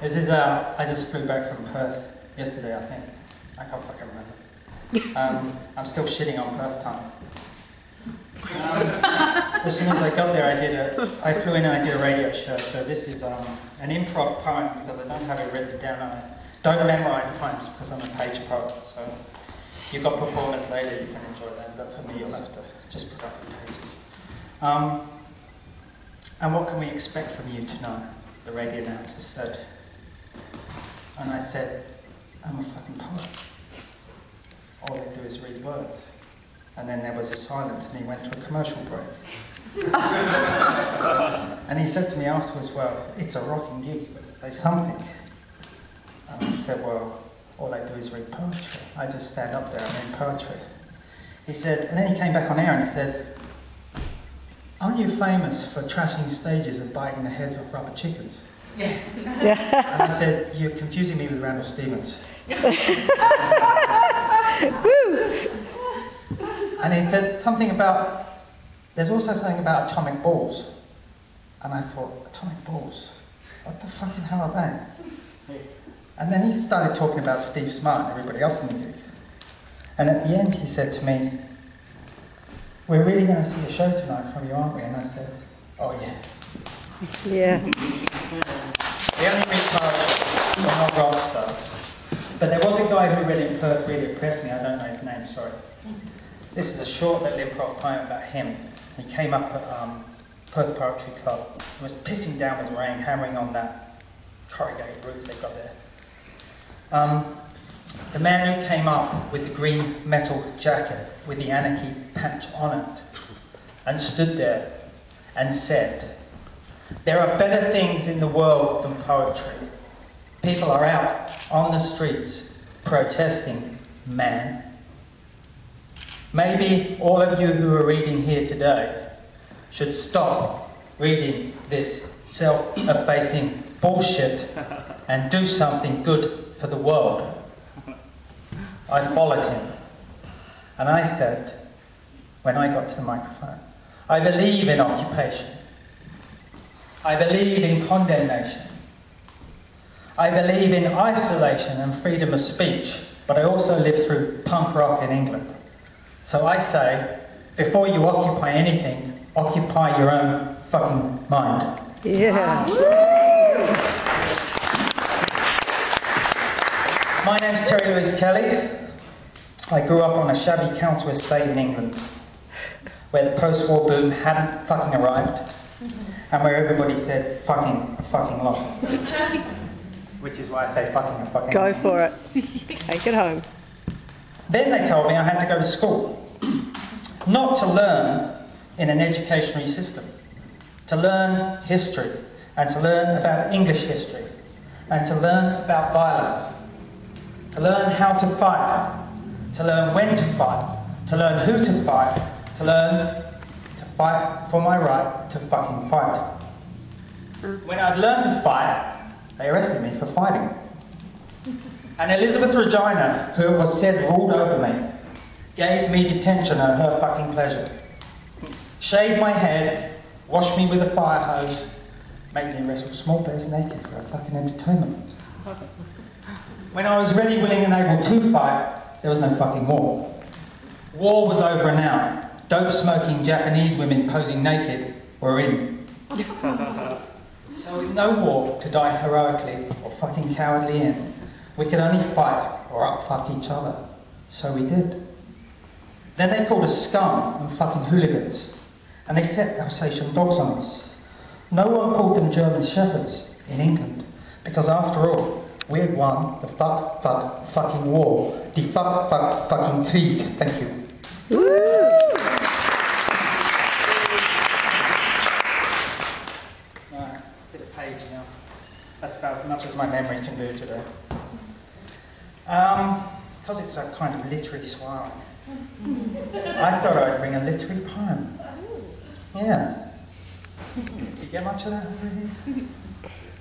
This is, I just flew back from Perth yesterday, I think. I can't fucking remember. I'm still shitting on Perth time. As soon as I got there, I flew in and I did a radio show. So this is an improv poem because I don't have it written down. I don't memorise poems because I'm a page poet. So you've got performers later, you can enjoy that. But for me, you'll have to just put up the pages. And what can we expect from you tonight? The radio announcer said. And I said, I'm a fucking poet. All I do is read words. And then there was a silence and he went to a commercial break. And he said to me afterwards, well, it's a rocking gig, but say something. And I said, well, all I do is read poetry. I just stand up there and read poetry. He said, and then he came back on air and he said, aren't you famous for trashing stages and biting the heads off rubber chickens? Yeah. And I said, you're confusing me with Randall Stevens. And he said something about, there's also something about atomic balls. And I thought, atomic balls? What the fucking hell are they? And then he started talking about Steve Smart and everybody else in the gig. And at the end he said to me, we're really going to see a show tonight from you, aren't we? And I said, oh yeah. Yeah. We only read poetry, we're not rock stars. But there was a guy who read in Perth, really impressed me, I don't know his name, sorry. This is a short little improv poem about him. He came up at Perth Poetry Club. It was pissing down with rain, hammering on that corrugated roof they've got there. The man who came up with the green metal jacket with the anarchy patch on it and stood there and said, there are better things in the world than poetry. People are out on the streets protesting, man. Maybe all of you who are reading here today should stop reading this self-effacing bullshit and do something good for the world. I followed him, and I said, when I got to the microphone, I believe in occupation. I believe in condemnation. I believe in isolation and freedom of speech, but I also lived through punk rock in England. So I say, before you occupy anything, occupy your own fucking mind. Yeah. My name's Terry Louise Kelly. I grew up on a shabby council estate in England, where the post-war boom hadn't fucking arrived, and where everybody said fucking a fucking lot. Which is why I say fucking a fucking Go lot. for it. Take it home. Then they told me I had to go to school. Not to learn in an educational system. To learn history, and to learn about English history, and to learn about violence. To learn how to fight. To learn when to fight. To learn who to fight. To learn to fight for my right to fucking fight. When I'd learned to fight, they arrested me for fighting. And Elizabeth Regina, who it was said ruled over me, gave me detention at her fucking pleasure. Shaved my head, washed me with a fire hose, made me wrestle small bears naked for a fucking entertainment. When I was ready, willing and able to fight, there was no fucking war. War was over and out. Dope-smoking Japanese women posing naked were in. So with no war to die heroically or fucking cowardly in, we could only fight or up-fuck each other. So we did. Then they called us scum and fucking hooligans. And they set Alsatian dogs on us. No one called them German shepherds in England, because after all, we had won the fucking war. Die fucking Krieg. Thank you. Woo! Bit of page now. That's about as much as my memory can do today. Because it's a kind of literary swirl, I thought I'd bring a literary poem. Yeah. Did you get much of that over here?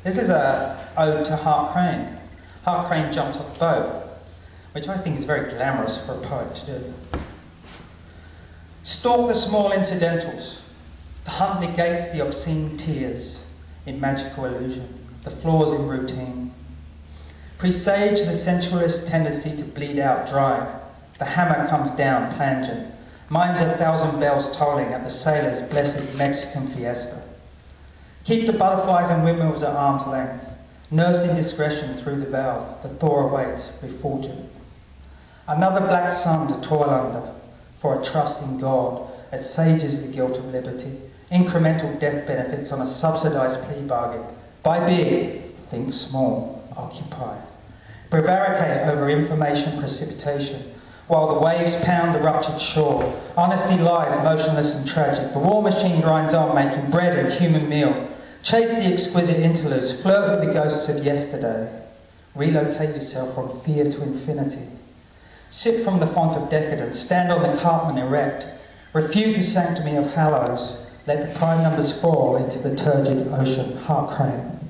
This is an ode to Hart Crane. Hart Crane jumped off a boat, which I think is very glamorous for a poet to do. Stalk the small incidentals. The hunt negates the obscene tears in magical illusion. the flaws in routine. Presage the sensualist tendency to bleed out dry. The hammer comes down plangent. Mine's 1,000 bells tolling at the sailor's blessed Mexican fiesta. Keep the butterflies and windmills at arm's length. Nurse indiscretion through the valve. The thaw awaits, refulgent. Another black sun to toil under, for a trust in God assuages the guilt of liberty. Incremental death benefits on a subsidised plea bargain. Buy big, think small, occupy. Prevaricate over information precipitation, while the waves pound the ruptured shore. Honesty lies motionless and tragic. The war machine grinds on, making bread and human meal. Chase the exquisite interludes, flirt with the ghosts of yesterday. Relocate yourself from fear to infinity. Sip from the font of decadence, stand on the Carlton erect. Refute the sanctity of hallows. Let the prime numbers fall into the turgid ocean. Heart crane.